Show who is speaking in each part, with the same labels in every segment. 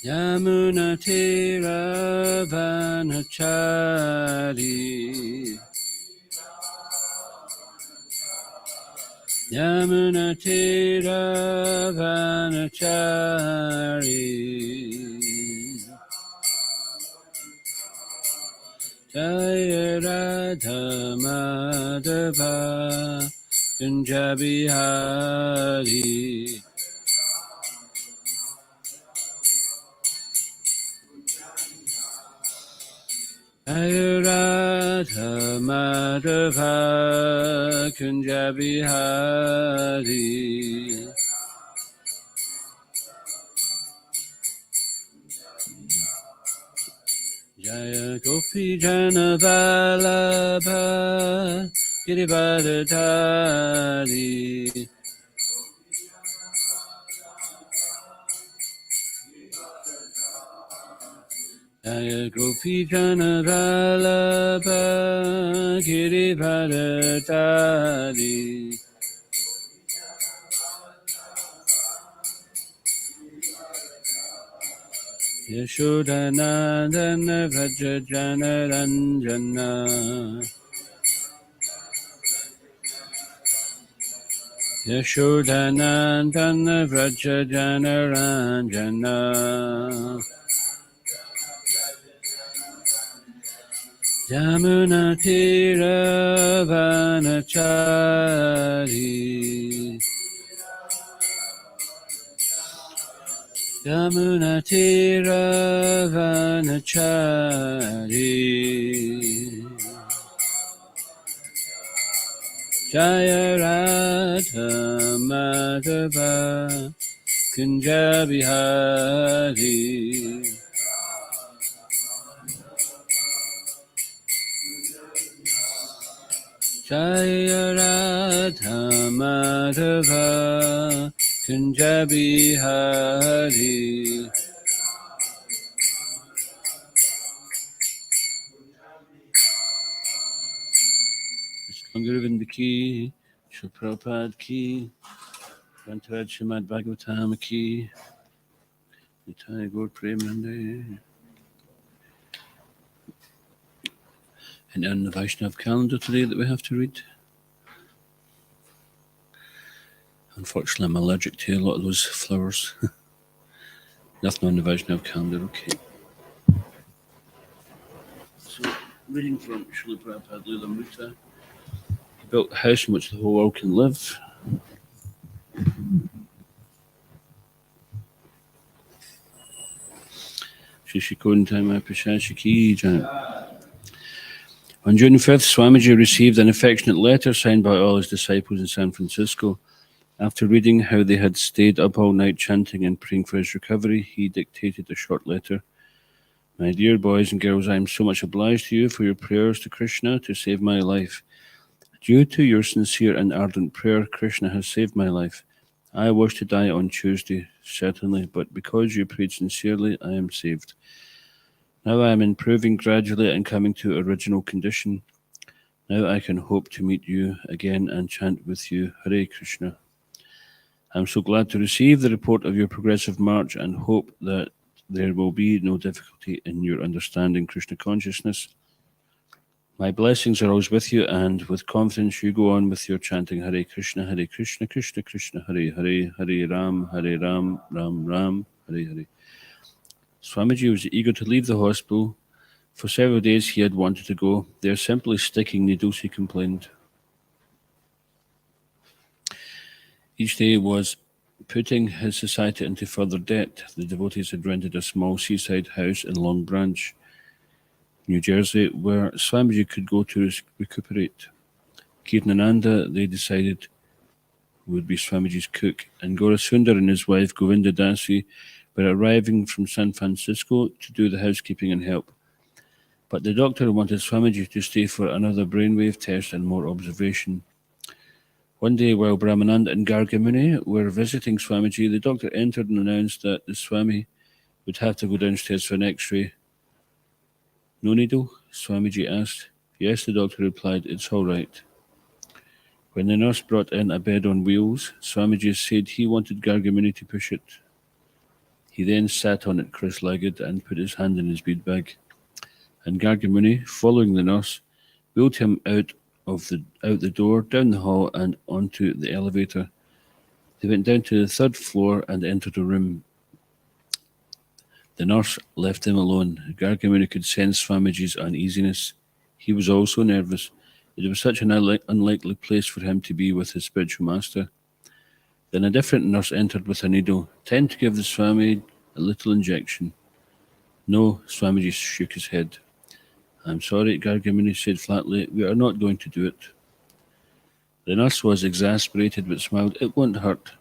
Speaker 1: Yamunatiravanachari Yamunatiravanachari Jaya Radha Madhava Kunjabihari Jaya Radha Madhava Kunjabihari Jaya Gopi Jana Vallabha Girivardhari Jaya Gopi Jana Vallabha Girivardhari Yashodanandana Vraja Jana Ranjana Yashodanandana Vraja Jana Ranjana Yamuna Tiravanachari Yamuna Tiravanachari Jaya Radha Madhava Kunjabihari Jaya Radha Madhava Kunjabihari Govinda ki, Srila Prabhupada ki, Grantaraj Srimad Bhagavatam ki, Nitai Gaur Premanande. And on the Vaishnav calendar today that we have to read. Unfortunately, I'm allergic to a lot of those flowers. Nothing on the Vaishnav calendar, okay. So, reading from Srila Prabhupada Lila Mrita. He built a house in which the whole world can live. Shishikontama Pashashiki Jan. On June 5th, Swamiji received an affectionate letter signed by all his disciples in San Francisco. After reading how they had stayed up all night chanting and praying for his recovery, he dictated a short letter. My dear boys and girls, I am so much obliged to you for your prayers to Krishna to save my life. Due to your sincere and ardent prayer, Krishna has saved my life. I was to die on Tuesday, certainly, but because you prayed sincerely, I am saved. Now I am improving gradually and coming to original condition. Now I can hope to meet you again and chant with you Hare Krishna. I am so glad to receive the report of your progressive march and hope that there will be no difficulty in your understanding Krishna consciousness. My blessings are always with you, and with confidence you go on with your chanting Hare Krishna, Krishna Krishna, Hare Hare, Hare Ram, Ram Ram, Hare Hare. Swamiji was eager to leave the hospital. For several days he had wanted to go. They are simply sticking needles, he complained. Each day was putting his society into further debt. The devotees had rented a small seaside house in Long Branch, New Jersey, where Swamiji could go to recuperate. Kirtanananda, they decided, would be Swamiji's cook, and Gaurasundar and his wife Govinda Dasi were arriving from San Francisco to do the housekeeping and help. But the doctor wanted Swamiji to stay for another brainwave test and more observation. One day, while Brahmananda and Gargamuni were visiting Swamiji, the doctor entered and announced that the Swami would have to go downstairs for an x-ray. No needle? Swamiji asked. Yes, the doctor replied, it's all right. When the nurse brought in a bed on wheels, Swamiji said he wanted Gargamuni to push it. He then sat on it cross-legged and put his hand in his bead bag. And Gargamuni, following the nurse, wheeled him out the door, down the hall, and onto the elevator. They went down to the third floor and entered a room. The nurse left them alone. Gargamuni could sense Swamiji's uneasiness. He was also nervous. It was such an unlikely place for him to be with his spiritual master. Then a different nurse entered with a needle. "Tend to give the Swami a little injection." "No," Swamiji shook his head. "I'm sorry," Gargamuni said flatly. "We are not going to do it." The nurse was exasperated but smiled. "It won't hurt."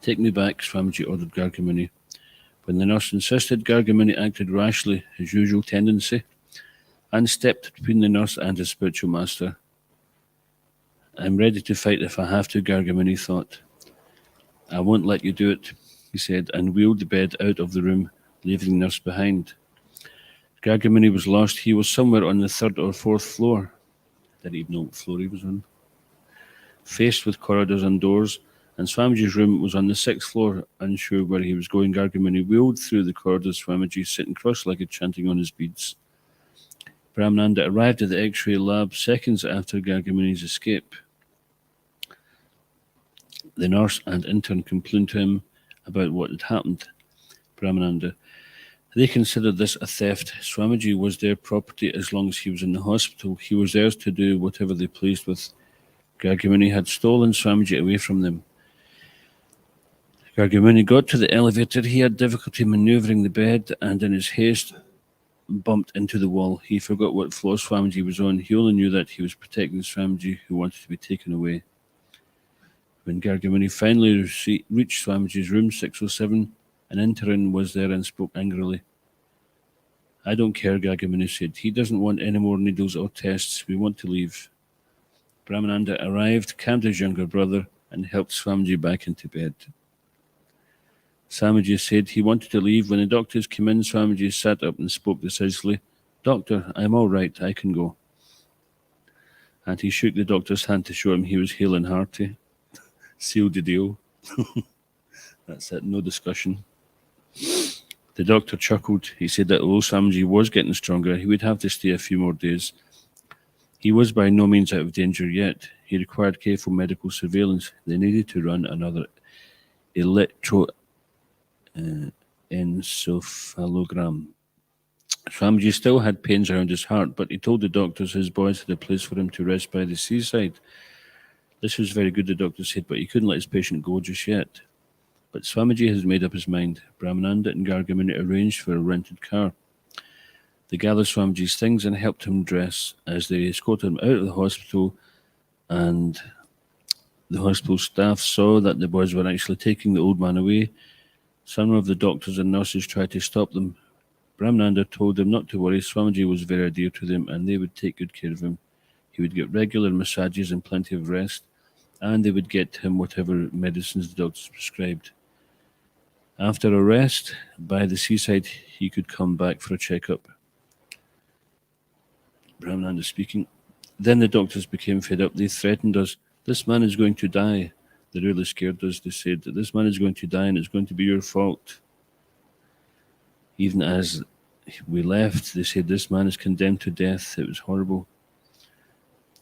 Speaker 1: "Take me back," Swamiji ordered Gargamuni. When the nurse insisted, Gargamuni acted rashly, his usual tendency, and stepped between the nurse and his spiritual master. "I'm ready to fight if I have to," Gargamuni thought. "I won't let you do it," he said, and wheeled the bed out of the room, leaving the nurse behind. Gargamuni was lost. He was somewhere on the third or fourth floor. Didn't even know what floor he was on. Faced with corridors and doors, and Swamiji's room was on the sixth floor. Unsure where he was going, Gargamuni wheeled through the corridors, Swamiji sitting cross-legged, chanting on his beads. Brahmananda arrived at the X-ray lab seconds after Gargamuni's escape. The nurse and intern complained to him about what had happened. Brahmananda: "They considered this a theft. Swamiji was their property as long as he was in the hospital. He was theirs to do whatever they pleased with. Gargamuni had stolen Swamiji away from them." Gargamuni got to the elevator. He had difficulty maneuvering the bed and in his haste bumped into the wall. He forgot what floor Swamiji was on. He only knew that he was protecting Swamiji, who wanted to be taken away. When Gargamuni finally reached Swamiji's room 607, an intern was there and spoke angrily. "I don't care," Gargamuni said. "He doesn't want any more needles or tests. We want to leave." Brahmananda arrived, calmed his younger brother, and helped Swamiji back into bed. Swamiji said he wanted to leave. When the doctors came in, Swamiji sat up and spoke decisively. "Doctor, I'm all right. I can go." And he shook the doctor's hand to show him he was hale and hearty. Sealed the deal. That's it, no discussion. The doctor chuckled. He said that although Swamiji was getting stronger, he would have to stay a few more days. He was by no means out of danger yet. He required careful medical surveillance. They needed to run another electroencephalogram. Swamiji still had pains around his heart, but he told the doctors his boys had a place for him to rest by the seaside. This was very good, the doctor said, but he couldn't let his patient go just yet. But Swamiji has made up his mind. Brahmananda and Gargamuni arranged for a rented car. They gathered Swamiji's things and helped him dress as they escorted him out of the hospital, and the hospital staff saw that the boys were actually taking the old man away. Some of the doctors and nurses tried to stop them. Brahmananda told them not to worry. Swamiji was very dear to them and they would take good care of him. He would get regular massages and plenty of rest, and they would get him whatever medicines the doctors prescribed. After a rest by the seaside, he could come back for a checkup. Brahmananda speaking. Then the doctors became fed up. They threatened us. "This man is going to die." They really scared us. They said that this man is going to die and it's going to be your fault. Even as we left, they said this man is condemned to death. It was horrible.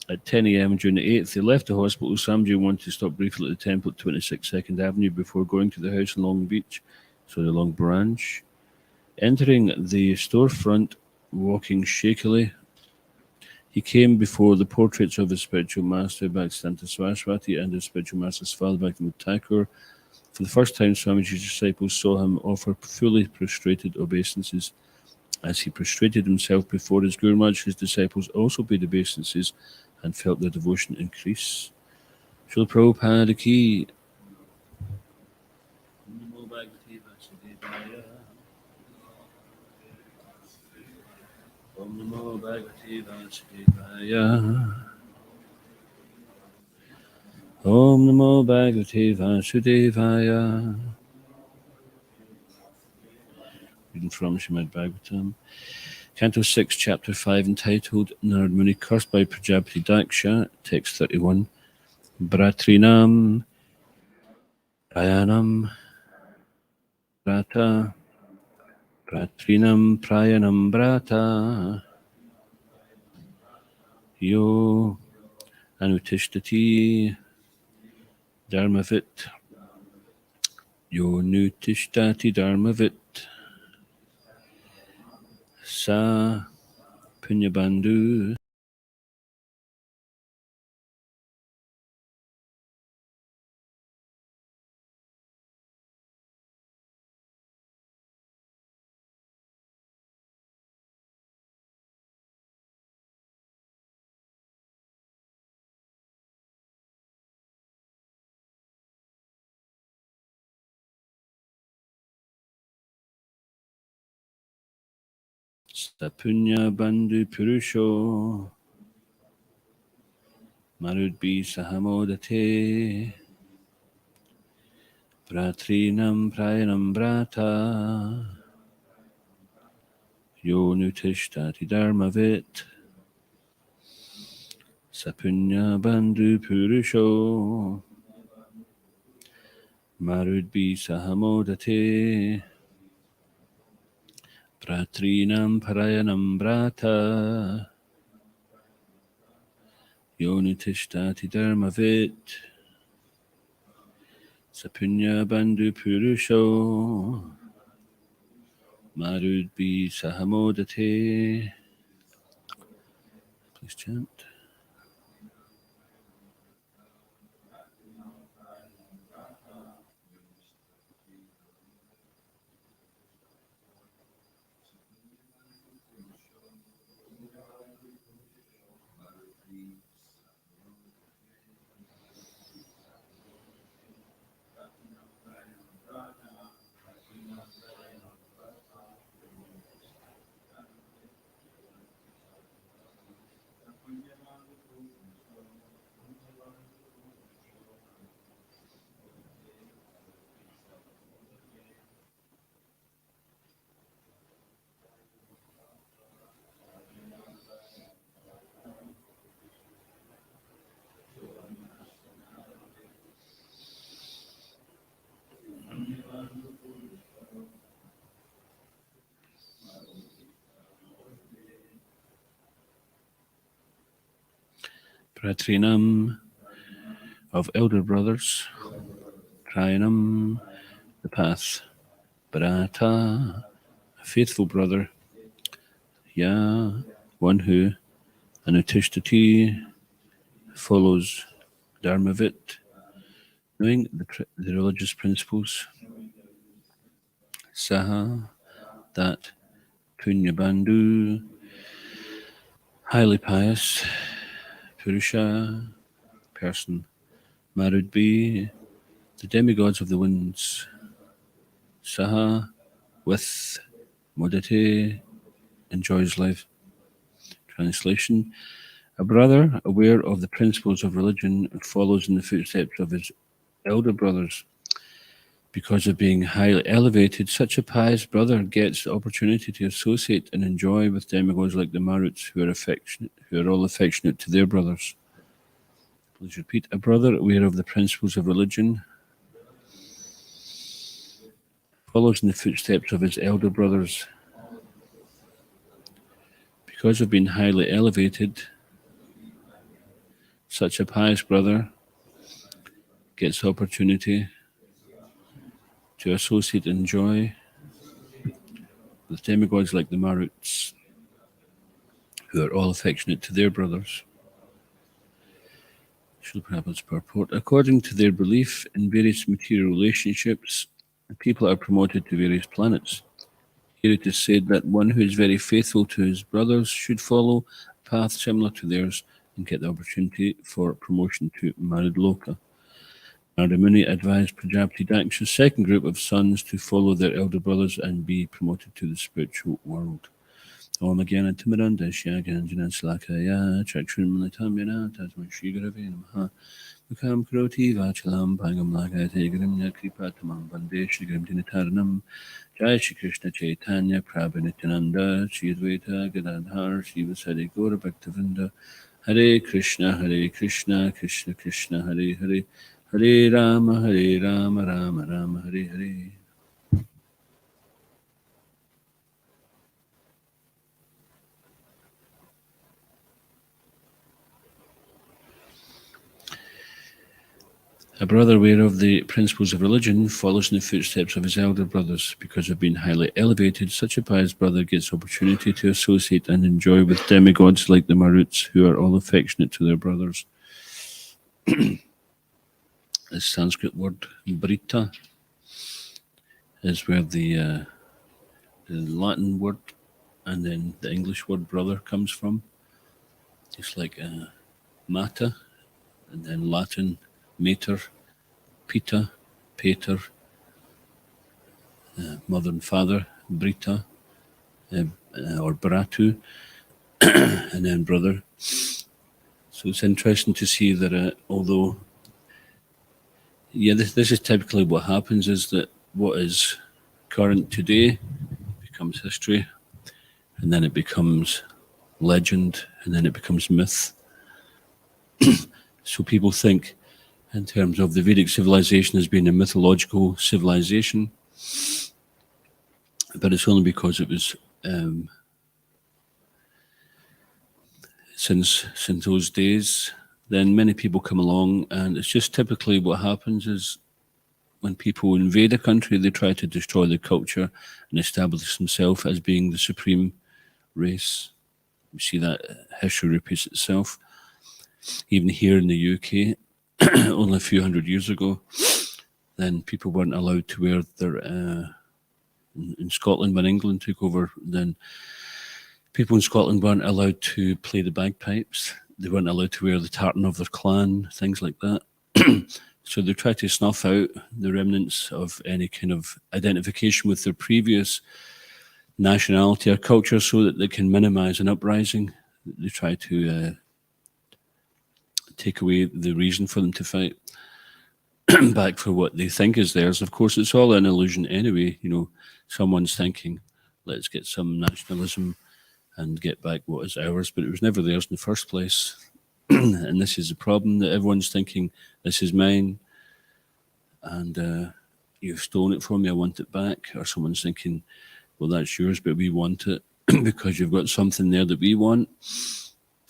Speaker 1: At 10 a.m. on June the 8th, they left the hospital. Swamiji wanted to stop briefly at the temple at 26 2nd Avenue before going to the house in Long Beach, so the Long Branch. Entering the storefront, walking shakily, he came before the portraits of his spiritual master, Bhaktivedanta Saraswati, and his spiritual master's father, Bhaktivinoda Thakur. For the first time, Swamiji's disciples saw him offer fully prostrated obeisances. As he prostrated himself before his Guru Maharaj, his disciples also paid obeisances and felt their devotion increase. Srila Prabhupada ki. Om Namo Bhagavate Vasudevaya. Om Namo Bhagavate Vasudevaya. Reading from Srimad Bhagavatam. Canto 6, Chapter 5, entitled Narad Muni cursed by Prajapati Daksha, text 31. Bratrinam Rayanam Brata, Pratrinam Prayanam Brata, Yo Anutishtati Dharmavit, Yo Nutishtati Dharmavit, Sa Punyabandhu, Sapunya Bandhu Purusho, Marudbi Sahamodate, Pratrinam Prayanam Brata, Yo Nutishtati Dharmavit, Sapunya Bandhu Purusho, Marudbi Sahamodate, Pratrinam Parayanam Brata, Yo Nutishtati Dharmavit, Sapunya Bandhu Purusho, Marudbi Sahamodate. Please chant. Pratrinam of elder brothers, Trayanam, the path, Brata, a faithful brother, Ya, one who, Anutishtati, follows Dharmavit, knowing the religious principles, Saha, that, Punyabandhu, highly pious, Purusha, person, Marudbi, the demigods of the winds, Saha, with, Modate, enjoys life. Translation: a brother aware of the principles of religion follows in the footsteps of his elder brothers. Because of being highly elevated, such a pious brother gets the opportunity to associate and enjoy with demigods like the Maruts, who are all affectionate to their brothers. Please repeat. A brother aware of the principles of religion follows in the footsteps of his elder brothers. Because of being highly elevated, such a pious brother gets the opportunity to associate and enjoy with demigods like the Maruts, who are all affectionate to their brothers. Srila Prabhupada's purport. According to their belief in various material relationships, people are promoted to various planets. Here it is said that one who is very faithful to his brothers should follow a path similar to theirs and get the opportunity for promotion to Maridloka. Narada Muni advised Prajapati Daksha's second group of sons to follow their elder brothers and be promoted to the spiritual world. Om Gyana Timirandasya Ganjana Slakaya Chakshunmanitam Yana Tasma Shri Gurave Namaha Mukam Karoti Vachalam Bhagam Lagate Grim Yakripatamam Bande Shri Grim Dinataranam Jai Shri Krishna Chaitanya Prabhu Nityananda Shri Advaita Gadadhar Shri Vasari Gaura Bhaktavinda Hare Krishna Krishna Krishna Hare Hare Hare Rama Rama Rama Hare Hare. A brother aware of the principles of religion follows in the footsteps of his elder brothers. Because of being highly elevated, such a pious brother gets opportunity to associate and enjoy with demigods like the Maruts, who are all affectionate to their brothers. The Sanskrit word Brita is where the Latin word and then the English word brother comes from. It's like mata, and then Latin mater, Pita, pater, mother and father, Brita, or Bratu, and then brother. So it's interesting to see that although, this is typically what happens, is that what is current today becomes history, and then it becomes legend, and then it becomes myth. So people think in terms of the Vedic civilization as being a mythological civilization, but it's only because it was since those days. Then many people come along, and it's just typically what happens is when people invade a country, they try to destroy the culture and establish themselves as being the supreme race. We see that history repeats itself. Even here in the UK, only a few hundred years ago, then people weren't allowed to wear their in Scotland, when England took over, then people in Scotland weren't allowed to play the bagpipes. They weren't allowed to wear the tartan of their clan, things like that. So they tried to snuff out the remnants of any kind of identification with their previous nationality or culture so that they can minimize an uprising. They try to take away the reason for them to fight back for what they think is theirs. Of course, it's all an illusion anyway. Someone's thinking, let's get some nationalism and get back what is ours, but it was never theirs in the first place. And this is the problem, that everyone's thinking, this is mine, and you've stolen it from me, I want it back. Or someone's thinking, well, that's yours, but we want it because you've got something there that we want.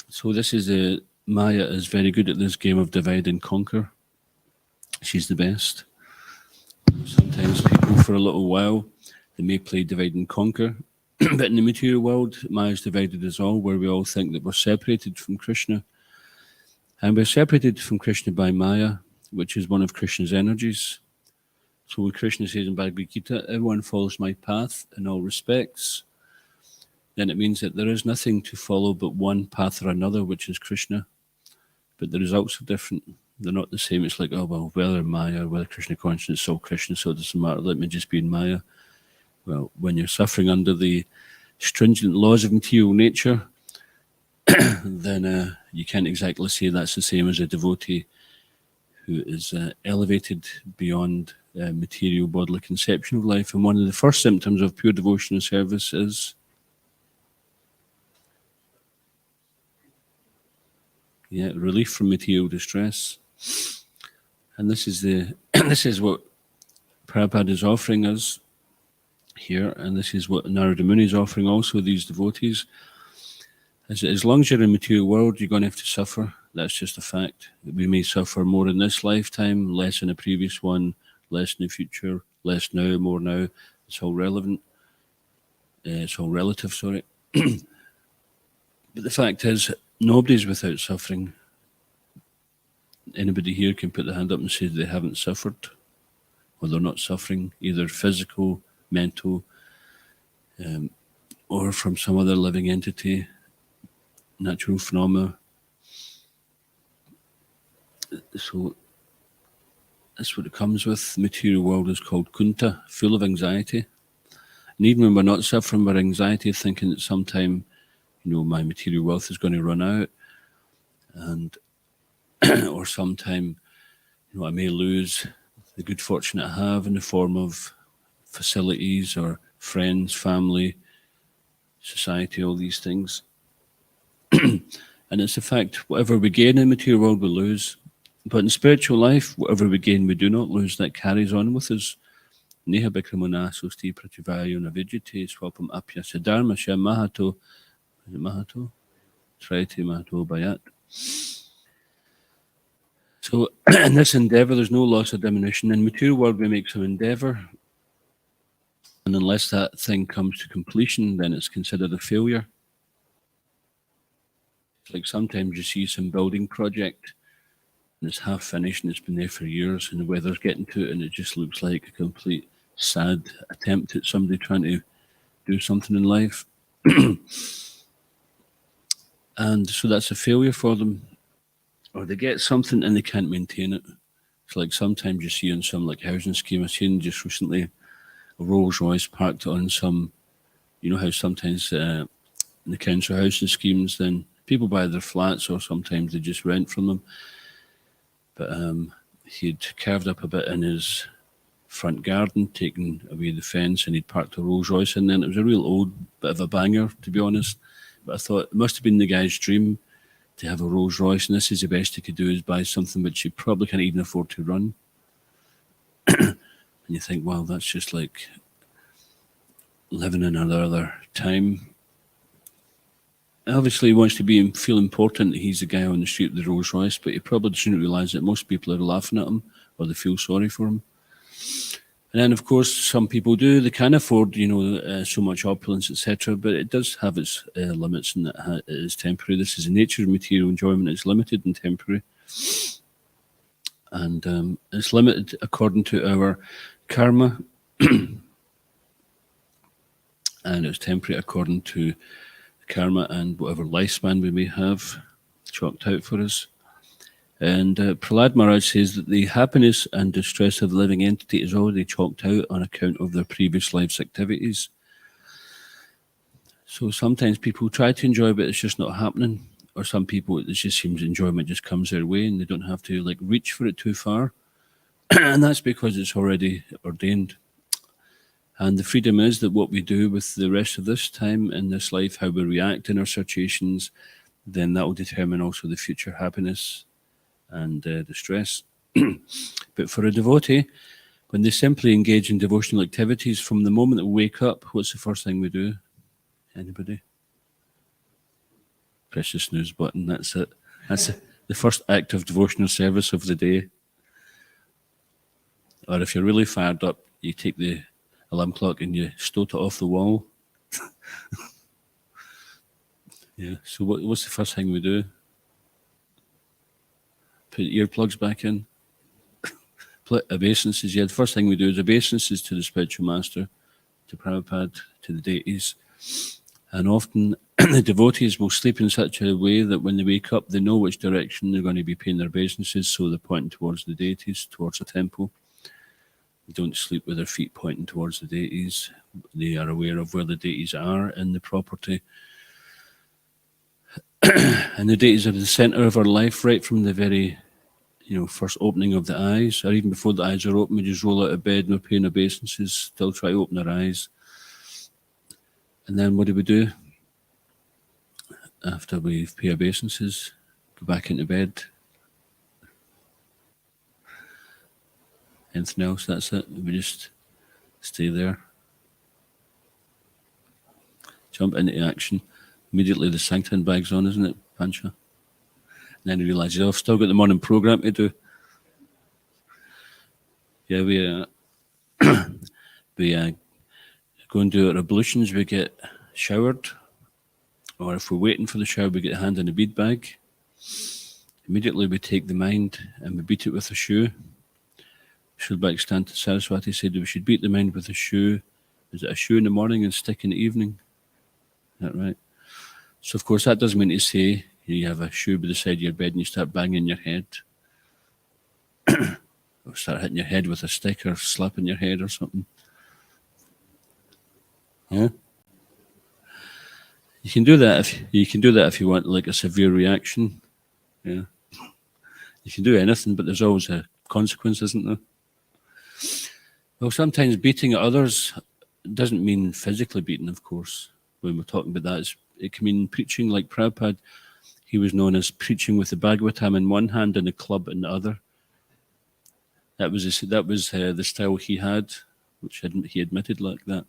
Speaker 1: So this is Maya is very good at this game of divide and conquer. She's the best. Sometimes people, for a little while, they may play divide and conquer, but in the material world, Maya is divided us all, where we all think that we're separated from Krishna. And we're separated from Krishna by Maya, which is one of Krishna's energies. So when Krishna says in Bhagavad Gita, everyone follows my path in all respects, then it means that there is nothing to follow but one path or another, which is Krishna. But the results are different. They're not the same. It's like, oh, well, whether Maya or whether Krishna consciousness, it's all Krishna, so it doesn't matter. Let me just be in Maya. Well, when you're suffering under the stringent laws of material nature, then you can't exactly say that's the same as a devotee who is elevated beyond material bodily conception of life. And one of the first symptoms of pure devotion and service is relief from material distress. And this is this is what Prabhupada is offering us here, and this is what Narada Muni is offering also these devotees. As long as you're in the material world, you're going to have to suffer. That's just a fact. We may suffer more in this lifetime, less in a previous one, less in the future, less now, more now. It's all relevant. It's all relative, sorry. But the fact is, nobody's without suffering. Anybody here can put their hand up and say they haven't suffered, or they're not suffering, either physical, mental, or from some other living entity, natural phenomena. So that's what it comes with. The material world is called kunta, full of anxiety. And even when we're not suffering with anxiety, thinking that sometime, my material wealth is going to run out, and or sometime, I may lose the good fortune I have in the form of facilities or friends, family, society, all these things. And it's a fact, whatever we gain in the material world, we lose. But in spiritual life, whatever we gain, we do not lose. That carries on with us. Neha bikramana sosti prativaya navijite swapam apya siddharma sha mahato. Is it mahato? Triti mahato bayat. So in this endeavour, there's no loss or diminution. In material world, we make some endeavour, and unless that thing comes to completion, then it's considered a failure. It's like sometimes you see some building project, and it's half finished, and it's been there for years, and the weather's getting to it, and it just looks like a complete sad attempt at somebody trying to do something in life. And so that's a failure for them. Or they get something and they can't maintain it. It's like sometimes you see on some like housing scheme. I've seen just recently a Rolls Royce parked on some, you know how sometimes in the council housing schemes, then people buy their flats or sometimes they just rent from them. But he'd carved up a bit in his front garden, taken away the fence, and he'd parked a Rolls Royce in there. And it was a real old bit of a banger, to be honest. But I thought it must have been the guy's dream to have a Rolls Royce, and this is the best he could do, is buy something which he probably can't even afford to run. And you think, well, that's just like living in another time. Obviously, he wants to feel important that he's the guy on the street with the Rolls Royce, but he probably doesn't realise that most people are laughing at him or they feel sorry for him. And then, of course, some people do. They can afford, so much opulence, etc. But it does have its limits, and it is temporary. This is the nature of material enjoyment. It's limited and temporary. And it's limited according to our karma. And it's temporary according to karma and whatever lifespan we may have chalked out for us. And Prahlad Maharaj says that the happiness and distress of the living entity is already chalked out on account of their previous life's activities. So sometimes people try to enjoy, but it's just not happening. Or some people, it just seems enjoyment just comes their way and they don't have to reach for it too far. And that's because it's already ordained. And the freedom is that what we do with the rest of this time in this life, how we react in our situations, then that will determine also the future happiness and distress. But for a devotee, when they simply engage in devotional activities, from the moment that we wake up, what's the first thing we do? Anybody? Press the snooze button, that's it. That's the first act of devotional service of the day. Or if you're really fired up, you take the alarm clock and you stoat it off the wall. Yeah, so what's the first thing we do? Put earplugs back in. Obeisances, the first thing we do is obeisances to the spiritual master, to Prabhupada, to the deities. And often the devotees will sleep in such a way that when they wake up, they know which direction they're going to be paying their obeisances, so they're pointing towards the deities, towards the temple. They don't sleep with their feet pointing towards the deities. They are aware of where the deities are in the property. And the deities are the centre of our life, right from the very first opening of the eyes, or even before the eyes are open, we just roll out of bed and we're paying obeisances, still try to open our eyes. And then what do? After we pay obeisances, go back into bed. Anything else? That's it. We just stay there. Jump into action. Immediately the sanctum bag's on, isn't it, Pancha? And then you realise, I've still got the morning programme to do. Yeah, we go and do our ablutions, we get showered. Or if we're waiting for the shower, we get a hand in a bead bag. Immediately we take the mind and we beat it with a shoe. Srila Bhaktivedanta Saraswati said we should beat the mind with a shoe. Is it a shoe in the morning and stick in the evening? Is that right? So of course that doesn't mean to say you have a shoe by the side of your bed and you start banging your head. Or start hitting your head with a stick or slapping your head or something. Yeah? You can do that if you want a severe reaction. Yeah. You can do anything, but there's always a consequence, isn't there? Well, sometimes beating at others doesn't mean physically beating, of course. When we're talking about that, it can mean preaching like Prabhupada. He was known as preaching with the Bhagavatam in one hand and a club in the other. That was the style he had, which he admitted like that.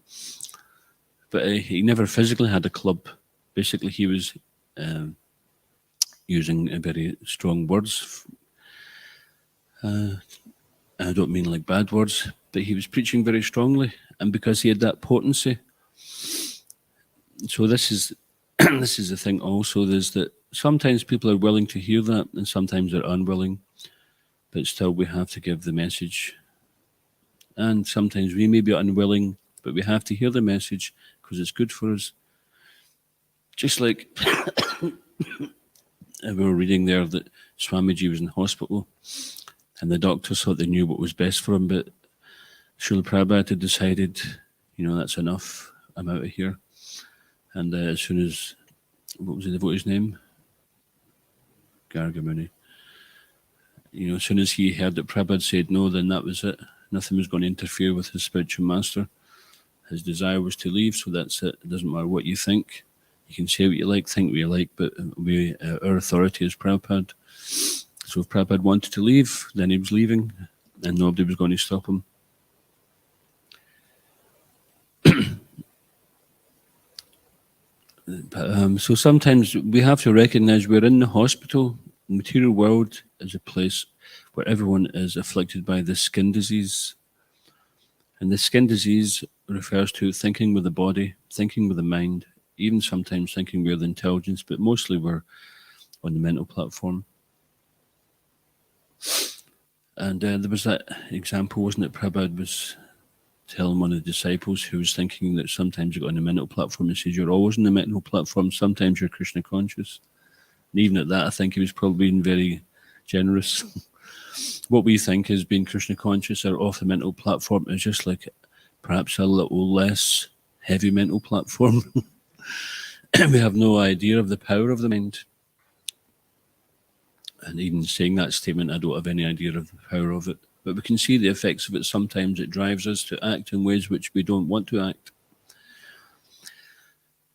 Speaker 1: But he never physically had a club. Basically, he was using very strong words. I don't mean like bad words, but he was preaching very strongly, and because he had that potency. So this is this is the thing also, is that sometimes people are willing to hear that and sometimes they're unwilling, but still we have to give the message. And sometimes we may be unwilling, but we have to hear the message because it's good for us. Just like we were reading there that Swamiji was in hospital and the doctors thought they knew what was best for him, but Srila Prabhupada decided, that's enough, I'm out of here. And as soon as, what was the devotee's name? Gargamuni. As soon as he heard that Prabhupada said no, then that was it. Nothing was going to interfere with his spiritual master. His desire was to leave, so that's it. It doesn't matter what you think. You can say what you like, think what you like, but our authority is Prabhupada. So if Prabhupada wanted to leave, then he was leaving, and nobody was going to stop him. So sometimes we have to recognize we're in the hospital. The material world is a place where everyone is afflicted by the skin disease. And the skin disease refers to thinking with the body, thinking with the mind, even sometimes thinking with intelligence, but mostly we're on the mental platform. And there was that example, wasn't it? Prabhupada was telling one of the disciples who was thinking that sometimes you got on the mental platform, and says you're always on the mental platform, sometimes you're Krishna conscious. And even at that, I think he was probably being very generous. What we think is being Krishna conscious or off the mental platform is just like perhaps a little less heavy mental platform. We have no idea of the power of the mind. And even saying that statement, I don't have any idea of the power of it. But we can see the effects of it. Sometimes it drives us to act in ways which we don't want to act.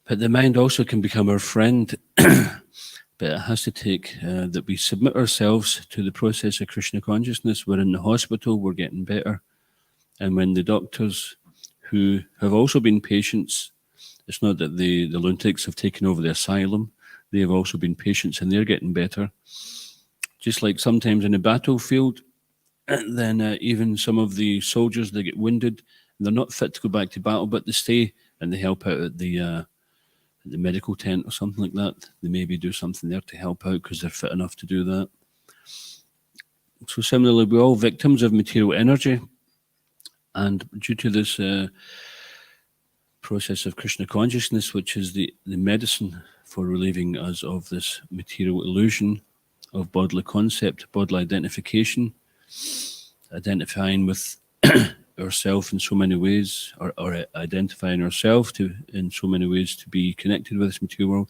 Speaker 1: But the mind also can become our friend. But it has to take that we submit ourselves to the process of Krishna consciousness. We're in the hospital, we're getting better. And when the doctors, who have also been patients, it's not that the lunatics have taken over the asylum, they have also been patients and they're getting better. Just like sometimes in a battlefield, then even some of the soldiers, they get wounded, and they're not fit to go back to battle, but they stay and they help out at the medical tent or something like that. They maybe do something there to help out because they're fit enough to do that. So similarly, we're all victims of material energy, and due to this process of Krishna consciousness, which is the medicine for relieving us of this material illusion of bodily concept, bodily identification, identifying with ourself in so many ways, or identifying ourselves in so many ways to be connected with this material world,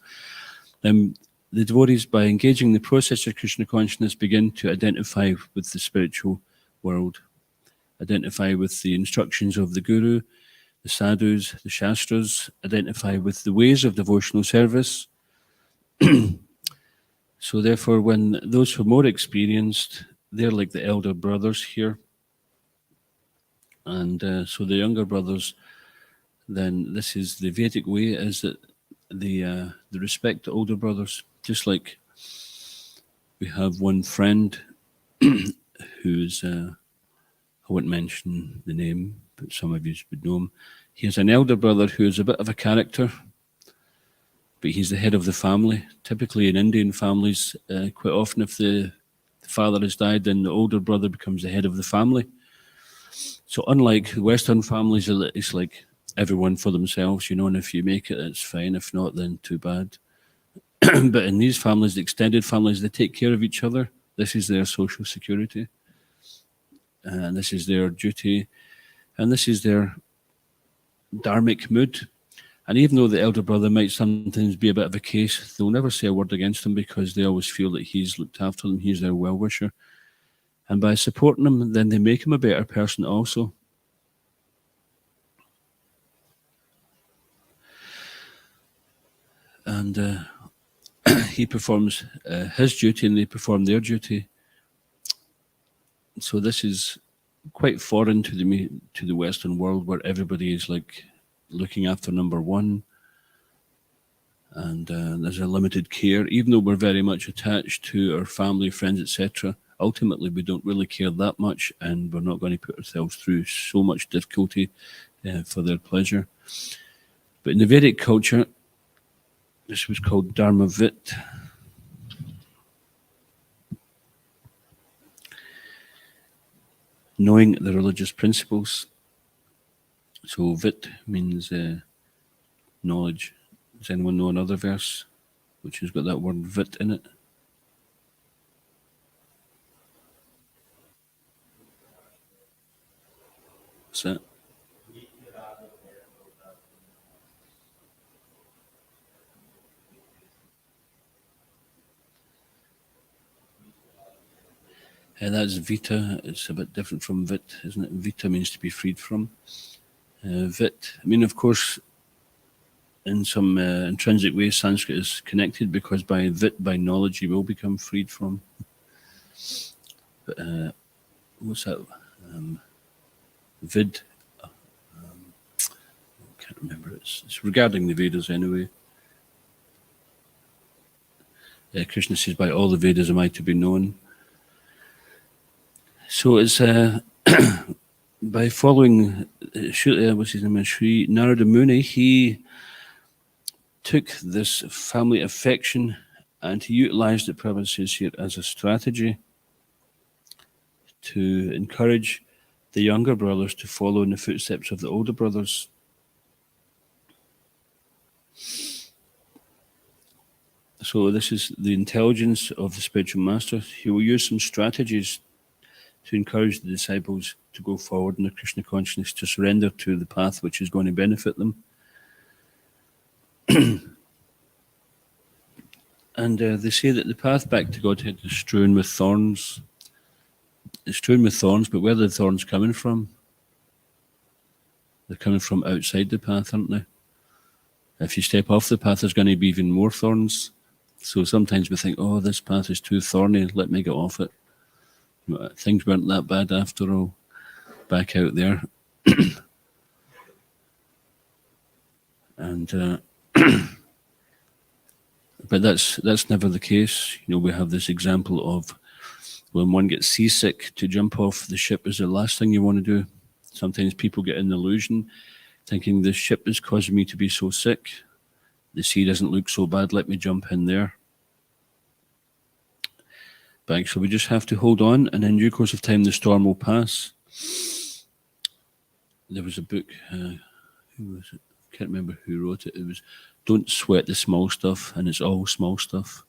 Speaker 1: then the devotees, by engaging in the process of Krishna consciousness, begin to identify with the spiritual world, identify with the instructions of the Guru, the sadhus, the shastras, identify with the ways of devotional service. So therefore, when those who are more experienced, they're like the elder brothers here. And so the younger brothers, then this is the Vedic way, is that the respect to older brothers. Just like we have one friend who's, I won't mention the name, but some of you would know him. He has an elder brother who is a bit of a character, but he's the head of the family. Typically in Indian families, quite often if the father has died, then the older brother becomes the head of the family. So unlike Western families, it's like everyone for themselves, and if you make it, it's fine. If not, then too bad. But in these families, the extended families, they take care of each other. This is their social security. And this is their duty. And this is their dharmic mood. And even though the elder brother might sometimes be a bit of a case, they'll never say a word against him because they always feel that he's looked after them, he's their well-wisher. And by supporting him, then they make him a better person also. And he performs his duty and they perform their duty. So this is quite foreign to the Western world, where everybody is like looking after number one, and there's a limited care, even though we're very much attached to our family, friends, etc. ultimately we don't really care that much, and we're not going to put ourselves through so much difficulty for their pleasure. But in the Vedic culture, this was called Dharmavit. Knowing the religious principles. So Vit means knowledge. Does anyone know another verse which has got that word Vit in it? What's that? That's Vita. It's a bit different from Vit, isn't it? Vita means to be freed from. Vit, I mean, of course, in some intrinsic way, Sanskrit is connected, because by Vit, by knowledge, you will become freed from. But what's that? Vid. Can't remember. It's regarding the Vedas anyway. Krishna says, "By all the Vedas am I to be known." So it's by following what's his name? Sri Narada Muni. He took this family affection and he utilized it, Prabhupada says here, as a strategy to encourage the younger brothers to follow in the footsteps of the older brothers. So this is the intelligence of the spiritual master. He will use some strategies to encourage the disciples to go forward in the Krishna consciousness, to surrender to the path which is going to benefit them. And they say that the path back to Godhead is strewn with thorns. It's strewn with thorns, but where are the thorns coming from? They're coming from outside the path, aren't they? If you step off the path, there's going to be even more thorns. So sometimes we think, oh, this path is too thorny, let me get off it. Things weren't that bad after all, back out there. And but that's never the case. We have this example of when one gets seasick, to jump off the ship is the last thing you want to do. Sometimes people get an illusion, thinking the ship is causing me to be so sick. The sea doesn't look so bad, let me jump in there. But so we just have to hold on, and in due course of time, the storm will pass. There was a book, who was it? I can't remember who wrote it. It was, "Don't sweat the small stuff," and it's all small stuff.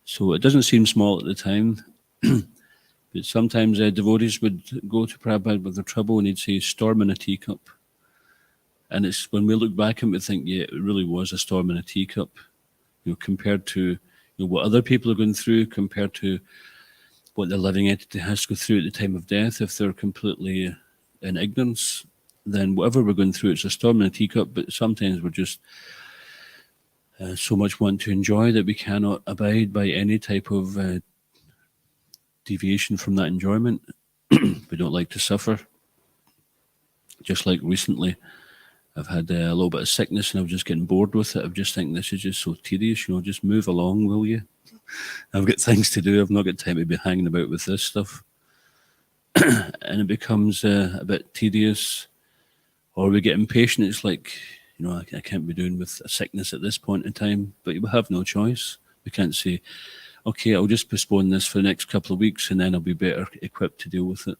Speaker 1: So it doesn't seem small at the time, but sometimes devotees would go to Prabhupada with their trouble and he'd say, "Storm in a teacup." And it's when we look back and we think, yeah, it really was a storm in a teacup, compared to what other people are going through, compared to what the living entity has to go through at the time of death. If they're completely in ignorance, then whatever we're going through, it's a storm in a teacup. But sometimes we're just so much want to enjoy that we cannot abide by any type of deviation from that enjoyment. We don't like to suffer. Just like recently, I've had a little bit of sickness and I was just getting bored with it. I'm just thinking, this is just so tedious, just move along, will you? I've got things to do. I've not got time to be hanging about with this stuff. And it becomes a bit tedious, or we get impatient. It's like, I can't be doing with a sickness at this point in time, but we have no choice. We can't say, okay, I'll just postpone this for the next couple of weeks and then I'll be better equipped to deal with it.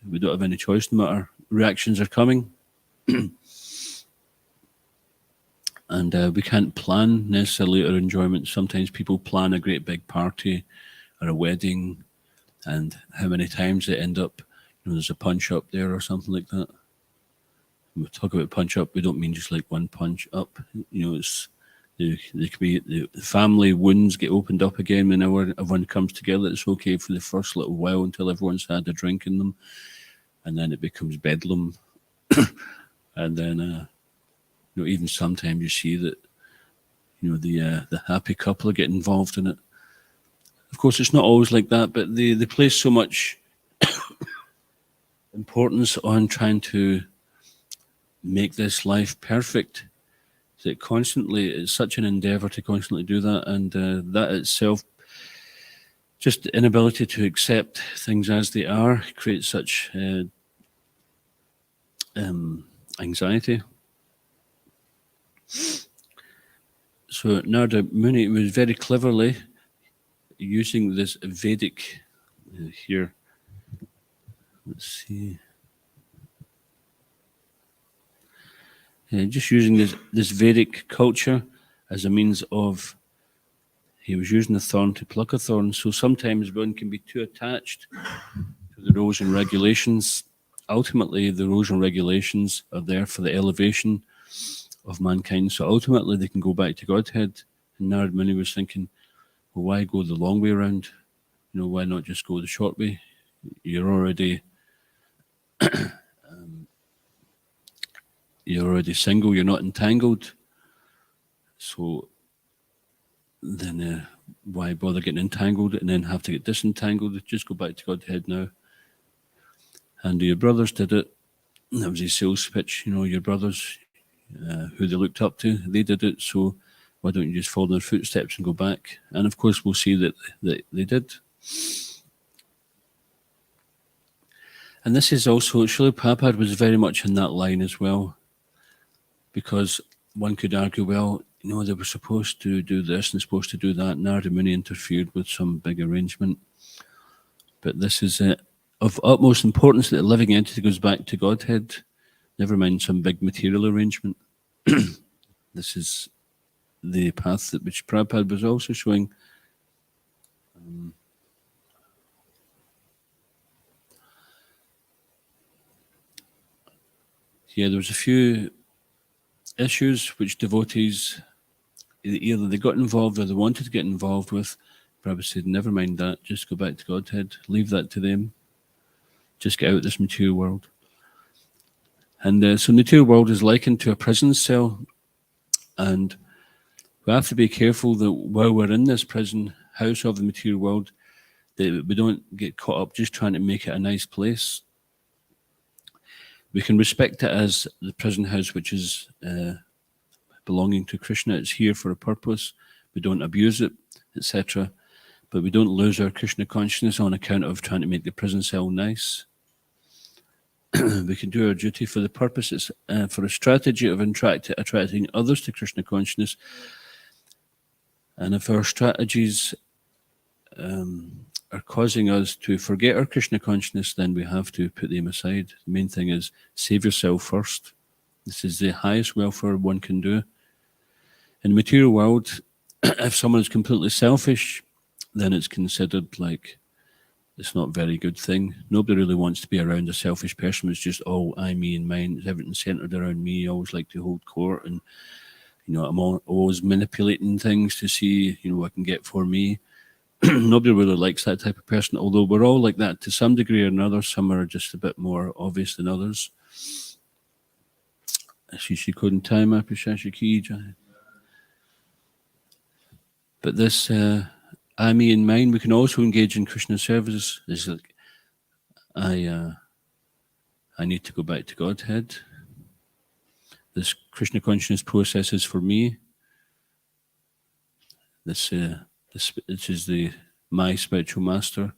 Speaker 1: We don't have any choice, no matter. Reactions are coming. And we can't plan necessarily our enjoyment. Sometimes people plan a great big party or a wedding, and how many times they end up, there's a punch up there or something like that. When we talk about punch up, we don't mean just like one punch up. It's there could be the family wounds get opened up again whenever everyone comes together. It's okay for the first little while until everyone's had a drink in them, and then it becomes bedlam. And then even sometimes you see that the happy couple get involved in it. Of course, it's not always like that, but they place so much importance on trying to make this life perfect that constantly, it's such an endeavor to constantly do that, and that itself just the inability to accept things as they are creates such anxiety. So Narada Muni was very cleverly using this Vedic here. Let's see. Just using this Vedic culture as a means of, he was using a thorn to pluck a thorn. So sometimes one can be too attached to the rules and regulations. Ultimately, the rules and regulations are there for the elevation of mankind. So ultimately, they can go back to Godhead. And Narada Muni was thinking, well, why go the long way around? Why not just go the short way? You're already single. You're not entangled. So then why bother getting entangled and then have to get disentangled? Just go back to Godhead now. And your brothers did it. That was his sales pitch. Your brothers, who they looked up to, they did it. So why don't you just follow their footsteps and go back? And of course, we'll see that they did. And this is also, Srila Prabhupada was very much in that line as well, because one could argue, well, they were supposed to do this and supposed to do that. Narada Muni interfered with some big arrangement. But this is of utmost importance that the living entity goes back to Godhead, never mind some big material arrangement. This is the path that which Prabhupada was also showing. There was a few issues which devotees, either they got involved or they wanted to get involved with. Prabhupada said, never mind that, just go back to Godhead, leave that to them, just get out of this material world. And so the material world is likened to a prison cell, and we have to be careful that while we're in this prison house of the material world, that we don't get caught up just trying to make it a nice place. We can respect it as the prison house which is belonging to Krishna. It's here for a purpose. We don't abuse it, etc. But we don't lose our Krishna consciousness on account of trying to make the prison cell nice. We can do our duty for the purpose. It's for a strategy of attracting others to Krishna consciousness. And if our strategies are causing us to forget our Krishna consciousness, then we have to put them aside. The main thing is save yourself first. This is the highest welfare one can do. In the material world, if someone is completely selfish, then it's considered like it's not a very good thing. Nobody really wants to be around a selfish person who's just all I, me, and mine. Everything's centered around me. I always like to hold court, and I'm always manipulating things to see what I can get for me. Nobody really likes that type of person, although we're all like that to some degree or another. Some are just a bit more obvious than others. But this I, me, and mine, we can also engage in Krishna service. It's like, I need to go back to Godhead. This Krishna consciousness process is for me. This is my spiritual master.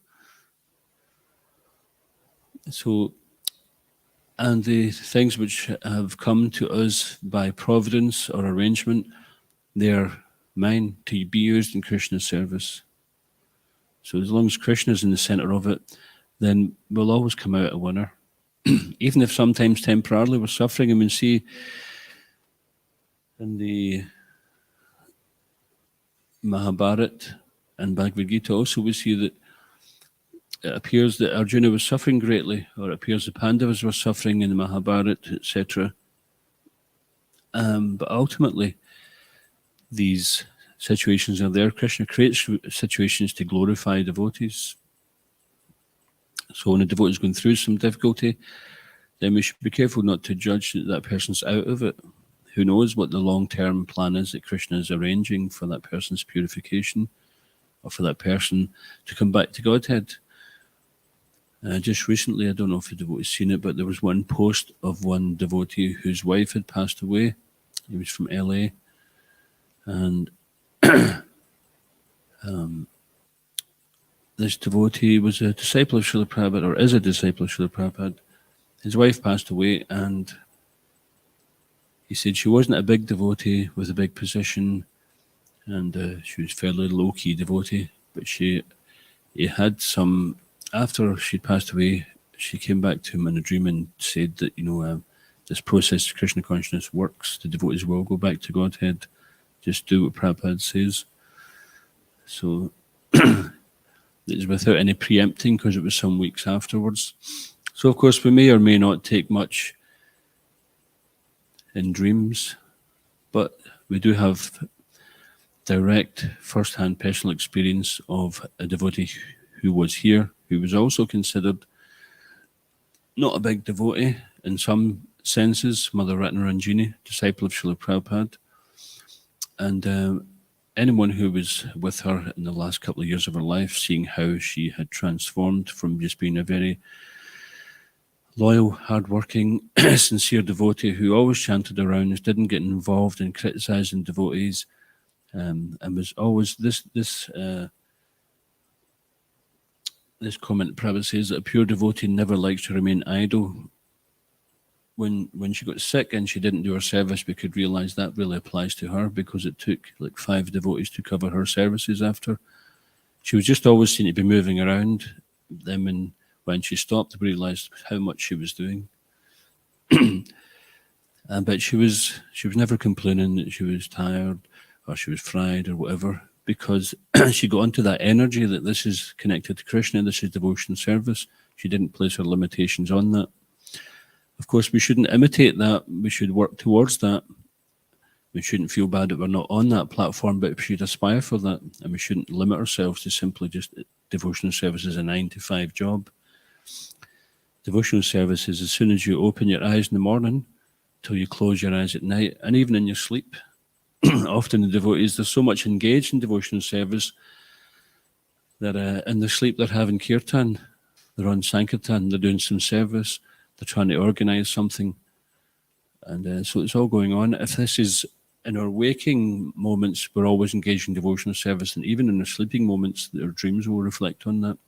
Speaker 1: So, and the things which have come to us by providence or arrangement, they are mine to be used in Krishna's service. So as long as Krishna is in the center of it, then we'll always come out a winner. Even if sometimes temporarily we're suffering. I mean, see, in the Mahabharata and Bhagavad Gita also we see that it appears that Arjuna was suffering greatly, or it appears the Pandavas were suffering in the Mahabharata, etc. But ultimately, these situations are there. Krishna creates situations to glorify devotees. So when a devotee is going through some difficulty, then we should be careful not to judge that person's out of it. Who knows what the long-term plan is that Krishna is arranging for that person's purification, or for that person to come back to Godhead. Just recently, I don't know if the devotee's seen it, but there was one post of one devotee whose wife had passed away. He was from LA. And this devotee was a disciple of Srila Prabhupada, or is a disciple of Srila Prabhupada. His wife passed away, and he said she wasn't a big devotee with a big position, and she was fairly low-key devotee, but he had some, after she'd passed away, she came back to him in a dream and said that, this process of Krishna consciousness works. The devotees will go back to Godhead. Just do what Prabhupada says. So it's without any preempting, because it was some weeks afterwards. So, of course, we may or may not take much in dreams, but we do have direct first-hand personal experience of a devotee who was here, who was also considered not a big devotee in some senses, Mother Ratnaranjini, disciple of Srila Prabhupada. And anyone who was with her in the last couple of years of her life, seeing how she had transformed from just being a very loyal, hard-working, sincere devotee who always chanted around, didn't get involved in criticising devotees, and was always this comment Prabhupada says that a pure devotee never likes to remain idle. When she got sick and she didn't do her service, we could realise that really applies to her, because it took like 5 devotees to cover her services after. She was just always seen to be moving around. Then when she stopped, we realised how much she was doing. But she was never complaining that she was tired or she was fried or whatever, because she got onto that energy that this is connected to Krishna, this is devotion service. She didn't place her limitations on that. Of course, we shouldn't imitate that. We should work towards that. We shouldn't feel bad that we're not on that platform, but we should aspire for that. And we shouldn't limit ourselves to simply just devotional service as a 9-to-5 job. Devotional service is as soon as you open your eyes in the morning till you close your eyes at night, and even in your sleep. Often the devotees, they're so much engaged in devotional service that in their sleep they're having kirtan, they're on Sankirtan, they're doing some service, they're trying to organise something. And so it's all going on. If this is in our waking moments, we're always engaged in devotional service, and even in our sleeping moments, our dreams will reflect on that.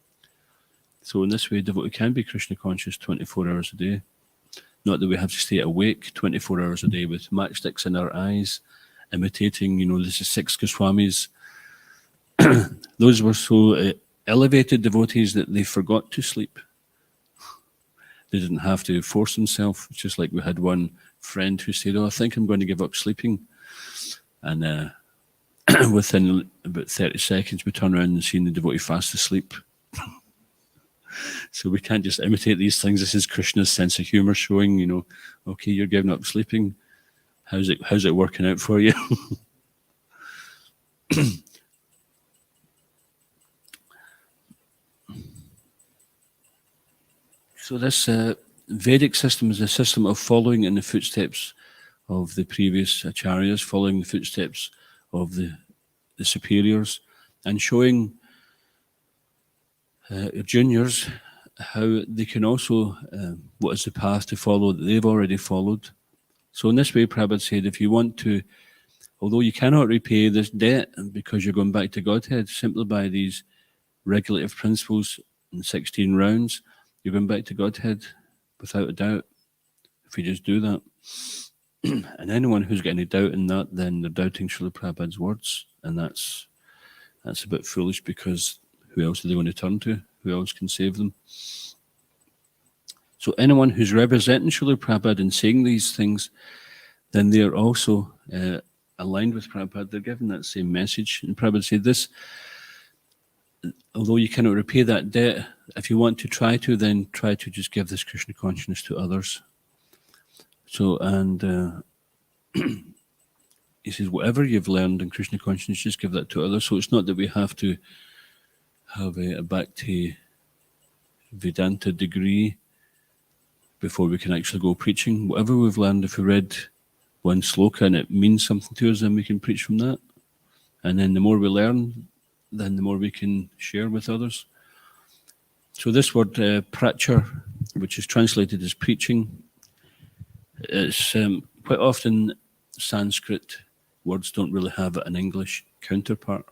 Speaker 1: So in this way, devotee can be Krishna conscious 24 hours a day. Not that we have to stay awake 24 hours a day with matchsticks in our eyes, imitating, the 6 Goswamis. Those were so elevated devotees that they forgot to sleep. They didn't have to force themselves. Just like we had one friend who said, I think I'm going to give up sleeping. And within about 30 seconds, we turn around and see the devotee fast asleep. So we can't just imitate these things. This is Krishna's sense of humor showing, okay, you're giving up sleeping. How's it working out for you? So this Vedic system is a system of following in the footsteps of the previous acharyas, following the footsteps of the superiors, and showing juniors how they can also, what is the path to follow that they've already followed. So in this way, Prabhupada said, if you want to, although you cannot repay this debt because you're going back to Godhead simply by these regulative principles in 16 rounds, you're going back to Godhead without a doubt, if you just do that. And anyone who's got any doubt in that, then they're doubting Srila Prabhupada's words, and that's a bit foolish, because who else are they going to turn to? Who else can save them? So anyone who's representing Srila Prabhupada and saying these things, then they're also aligned with Prabhupada. They're given that same message. And Prabhupada said this, although you cannot repay that debt, if you want to try to, then try to just give this Krishna consciousness to others. So, and he says, whatever you've learned in Krishna consciousness, just give that to others. So it's not that we have to have a Bhakti Vedanta degree before we can actually go preaching. Whatever we've learned, if we read one sloka and it means something to us, then we can preach from that. And then the more we learn, then the more we can share with others. So this word prachar, which is translated as preaching, it's quite often Sanskrit words don't really have an English counterpart.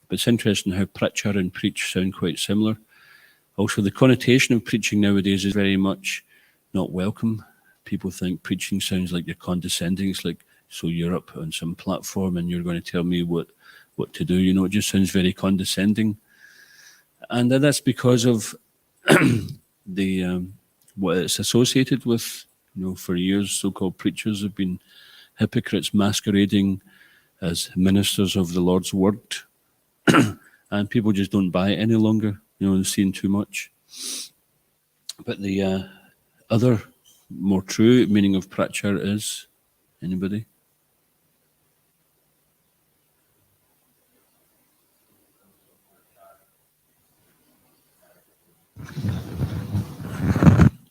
Speaker 1: But it's interesting how preacher and preach sound quite similar. Also, the connotation of preaching nowadays is very much not welcome. People think preaching sounds like you're condescending. It's like, so you're up on some platform and you're going to tell me what to do. You know, it just sounds very condescending. And that's because of the what it's associated with. You know, for years, so-called preachers have been hypocrites masquerading as ministers of the Lord's word. And people just don't buy it any longer. You know, they've seen too much. But the other, more true meaning of preacher is, anybody?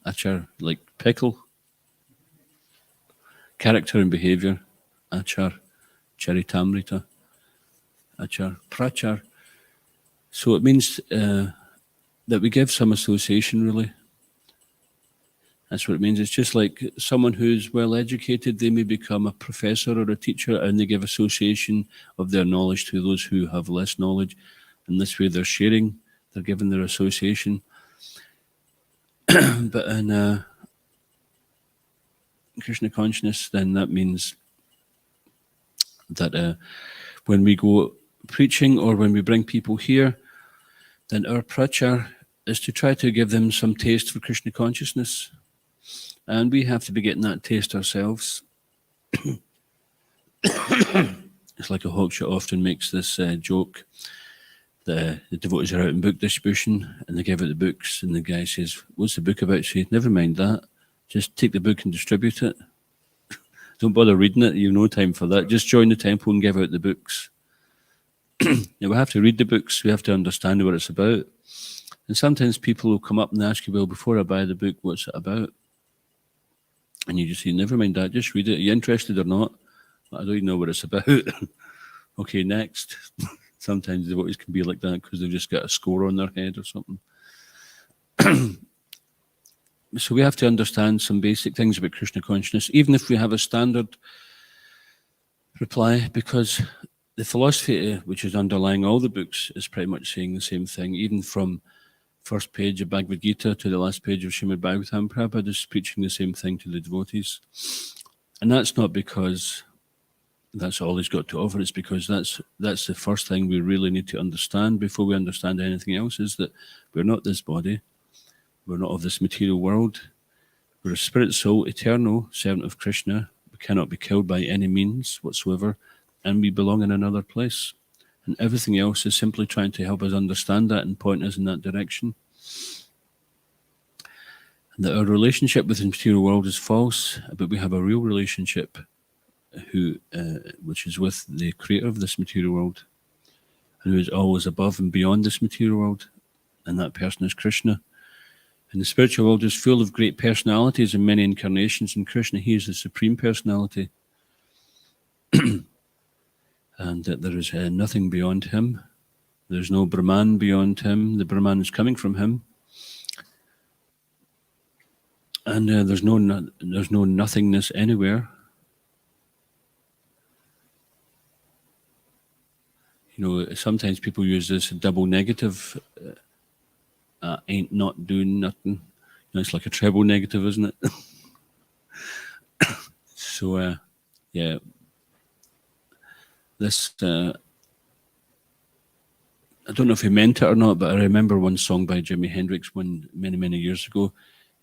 Speaker 1: Achar, like pickle. Character and behavior. Achar, charitamrita. Achar, prachar. So it means that we give some association, really. That's what it means. It's just like someone who's well educated, they may become a professor or a teacher, and they give association of their knowledge to those who have less knowledge. And this way they're sharing, they're giving their association. But in Krishna consciousness, then that means that when we go preaching or when we bring people here, then our prachar is to try to give them some taste for Krishna consciousness. And we have to be getting that taste ourselves. It's like a hawkshaw often makes this joke. The devotees are out in book distribution and they give out the books and the guy says, "What's the book about?" Say, "Never mind that. Just take the book and distribute it. Don't bother reading it. You've no time for that. Just join the temple and give out the books." Now, we have to read the books. We have to understand what it's about. And sometimes people will come up and ask you, "Well, before I buy the book, what's it about?" And you just say, "Never mind that. Just read it. Are you interested or not?" "I don't even know what it's about." Okay, next. Sometimes the devotees can be like that because they've just got a score on their head or something. So we have to understand some basic things about Krishna consciousness, even if we have a standard reply, because the philosophy which is underlying all the books is pretty much saying the same thing. Even from first page of Bhagavad Gita to the last page of Srimad Bhagavatam, Prabhupada is preaching the same thing to the devotees. And that's not because that's all he's got to offer. It's because that's the first thing we really need to understand before we understand anything else, is that we're not this body. We're not of this material world. We're a spirit soul, eternal, servant of Krishna. We cannot be killed by any means whatsoever, and we belong in another place. And everything else is simply trying to help us understand that and point us in that direction. And that our relationship with the material world is false, but we have a real relationship which is with the creator of this material world, and who is always above and beyond this material world, and that person is Krishna. And the spiritual world is full of great personalities and many incarnations, and Krishna, he is the supreme personality. And that there is nothing beyond him. There's no Brahman beyond him. The Brahman is coming from him. And there's no nothingness anywhere. You know, sometimes people use this double negative, ain't not doing nothing. You know, it's like a treble negative, isn't it? So, yeah, this, I don't know if he meant it or not, but I remember one song by Jimi Hendrix many years ago.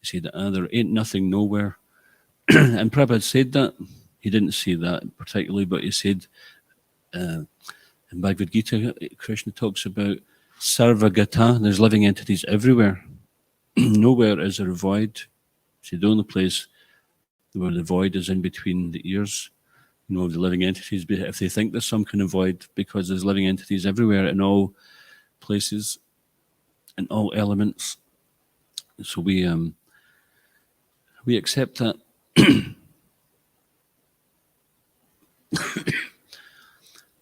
Speaker 1: He said, there ain't nothing nowhere. And Prabhupada said that. He didn't say that particularly, but he said, in Bhagavad Gita, Krishna talks about sarvagata, there's living entities everywhere. Nowhere is there a void. See, the only place where the void is in between the ears, you know, of the living entities, if they think there's some kind of void, because there's living entities everywhere in all places, in all elements. So we accept that.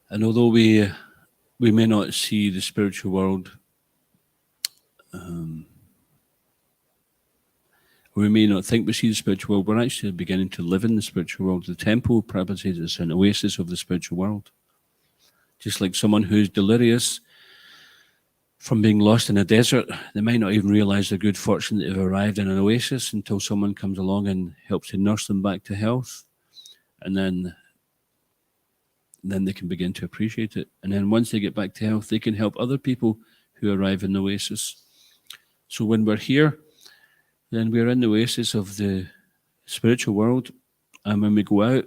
Speaker 1: And although we may not see the spiritual world, we may not think we see the spiritual world, we're actually beginning to live in the spiritual world. The temple, Prabhupada says, is an oasis of the spiritual world. Just like someone who's delirious from being lost in a desert, they might not even realize their good fortune that they've arrived in an oasis until someone comes along and helps to nurse them back to health. And then they can begin to appreciate it. And then once they get back to health, they can help other people who arrive in the oasis. So when we're here, then we're in the oasis of the spiritual world. And when we go out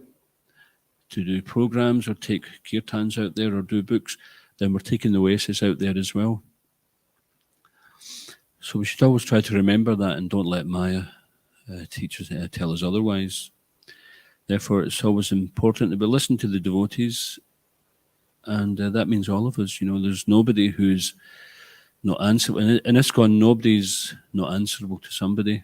Speaker 1: to do programs or take kirtans out there or do books, then we're taking the oasis out there as well. So we should always try to remember that and don't let Maya teach us, tell us otherwise. Therefore, it's always important that we listen to the devotees, and that means all of us. There's nobody who's not answerable. In ISKCON, nobody's not answerable to somebody.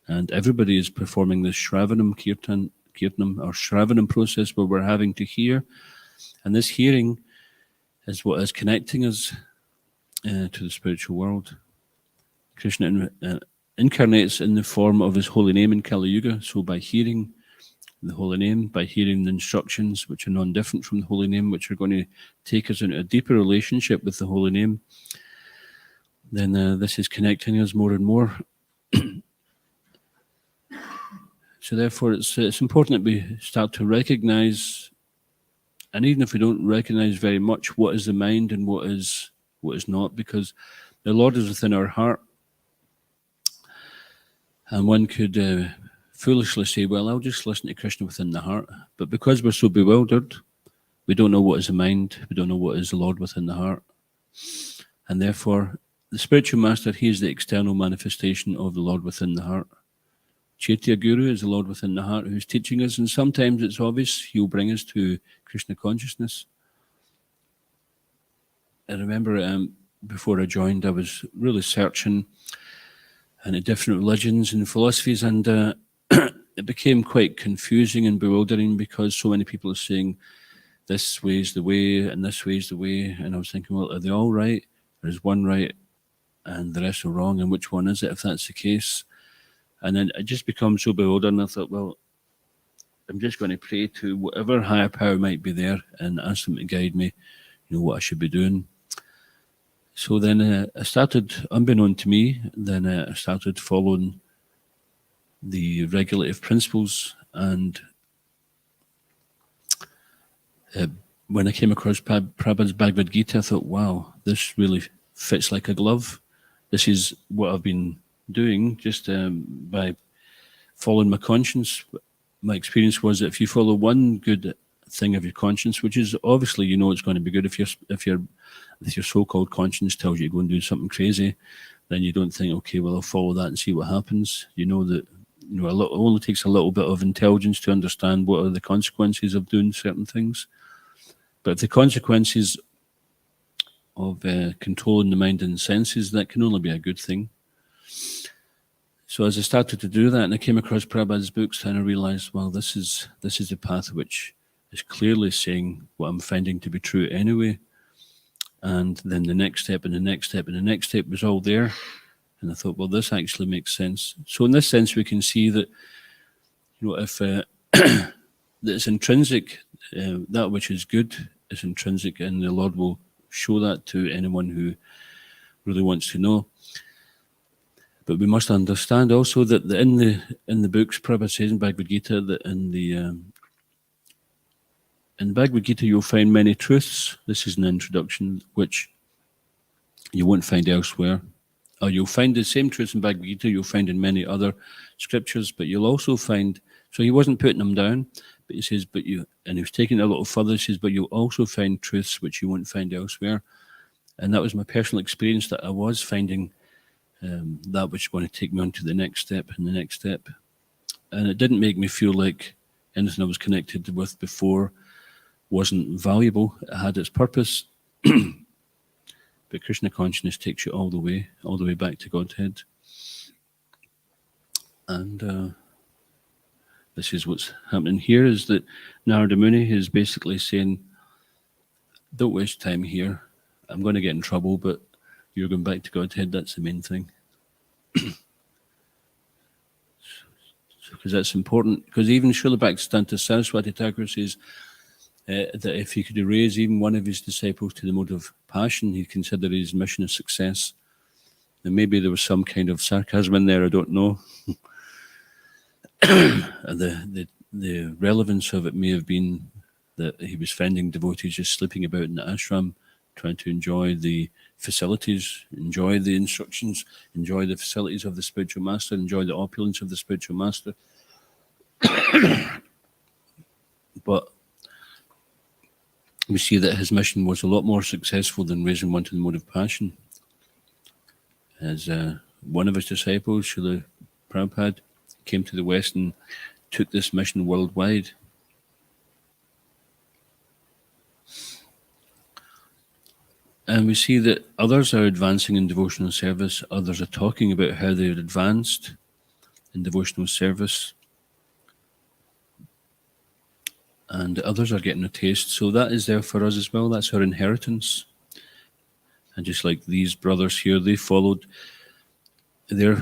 Speaker 1: And everybody is performing this Shravanam Kirtanam or Shravanam process where we're having to hear. And this hearing is what is connecting us to the spiritual world. Krishna incarnates in the form of his holy name in Kali Yuga. So by hearing the holy name, by hearing the instructions which are non-different from the holy name, which are going to take us into a deeper relationship with the holy name, then this is connecting us more and more. So therefore, it's important that we start to recognize, and even if we don't recognize very much, what is the mind and what is not, because the Lord is within our heart. And one could foolishly say, well, I'll just listen to Krishna within the heart. But because we're so bewildered, we don't know what is the mind, we don't know what is the Lord within the heart. And therefore, the spiritual master, he is the external manifestation of the Lord within the heart. Chaitya Guru is the Lord within the heart who's teaching us, and sometimes it's obvious he'll bring us to Krishna consciousness. I remember before I joined, I was really searching into different religions and philosophies, and it became quite confusing and bewildering because so many people are saying this way is the way and this way is the way, and I was thinking, well, are they all right? There's one right and the rest are wrong, and which one is it if that's the case? And then it just becomes so bewildered, and I thought, well, I'm just going to pray to whatever higher power might be there and ask them to guide me, what I should be doing. So then I started, unbeknown to me, then I started following the regulative principles, and when I came across Prabhupada's Bhagavad Gita, I thought, wow, this really fits like a glove. This is what I've been doing just by following my conscience. My experience was that if you follow one good thing of your conscience, which is obviously it's going to be good, if your so-called conscience tells you to go and do something crazy, then you don't think, okay, well, I'll follow that and see what happens. You know that it only takes a little bit of intelligence to understand what are the consequences of doing certain things. But if the consequences of controlling the mind and senses, that can only be a good thing. So as I started to do that, and I came across Prabhupada's books, and I realized, well, this is the path which is clearly saying what I'm finding to be true anyway. And then the next step and the next step and the next step was all there. And I thought, well, this actually makes sense. So in this sense, we can see that, if that it's intrinsic, that which is good is intrinsic, and the Lord will show that to anyone who really wants to know. But we must understand also that in the books, Prabhupada says in Bhagavad Gita that in Bhagavad Gita you'll find many truths. This is an introduction which you won't find elsewhere. Or you'll find the same truths in Bhagavad Gita you'll find in many other scriptures, but you'll also find, so he wasn't putting them down, but he says, and he was taking it a little further, he says, but you'll also find truths which you won't find elsewhere. And that was my personal experience, that I was finding that which is going to take me on to the next step and the next step. And it didn't make me feel like anything I was connected with before wasn't valuable. It had its purpose. But Krishna consciousness takes you all the way back to Godhead. And this is what's happening here, is that Narada Muni is basically saying, don't waste time here. I'm going to get in trouble, but you're going back to Godhead. That's the main thing. Because that's important. Because even Srila Bhaktisiddhanta Saraswati Thakur says, that if he could raise even one of his disciples to the mode of passion, he'd consider his mission a success. And maybe there was some kind of sarcasm in there, I don't know. The relevance of it may have been that he was finding devotees just sleeping about in the ashram, trying to enjoy the facilities, enjoy the instructions, enjoy the facilities of the spiritual master, enjoy the opulence of the spiritual master. But we see that his mission was a lot more successful than raising one to the mode of passion. As one of his disciples, Srila Prabhupada, came to the West and took this mission worldwide. And we see that others are advancing in devotional service. Others are talking about how they're advanced in devotional service. And others are getting a taste. So that is there for us as well. That's our inheritance. And just like these brothers here, they're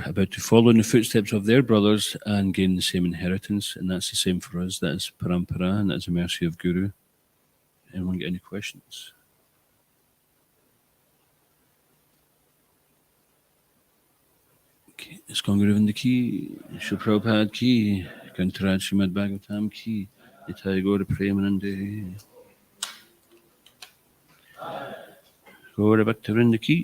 Speaker 1: about to follow in the footsteps of their brothers and gain the same inheritance. And that's the same for us. That is parampara, and that's the mercy of Guru. Anyone get any questions? Okay. Iskon Guruvinda ki, Srila Prabhupada ki, Kantaraj Srimad Bhagavatam ki, Nitai Gaura Premanande. Gaura Bhaktivinoda ki.